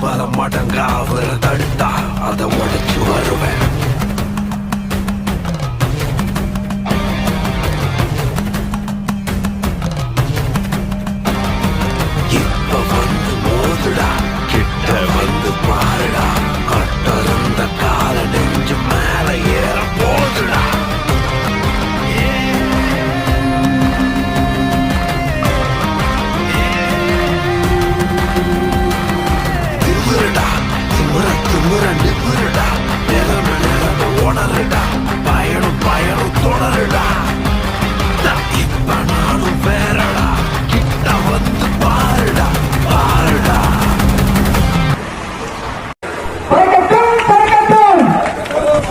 பல மடங்கா அவரை தடுத்தா அதை உடைச்சு வருவேன். இப்ப வந்து மோதுடா, கிட்ட வந்து பாருடா, கட்டருந்த கால நெஞ்சு மேல ஏற போதுடா. திமிருடா, திமிர நிமிருடா, நிலைமை உணருடா, பயணம் தொடருடா.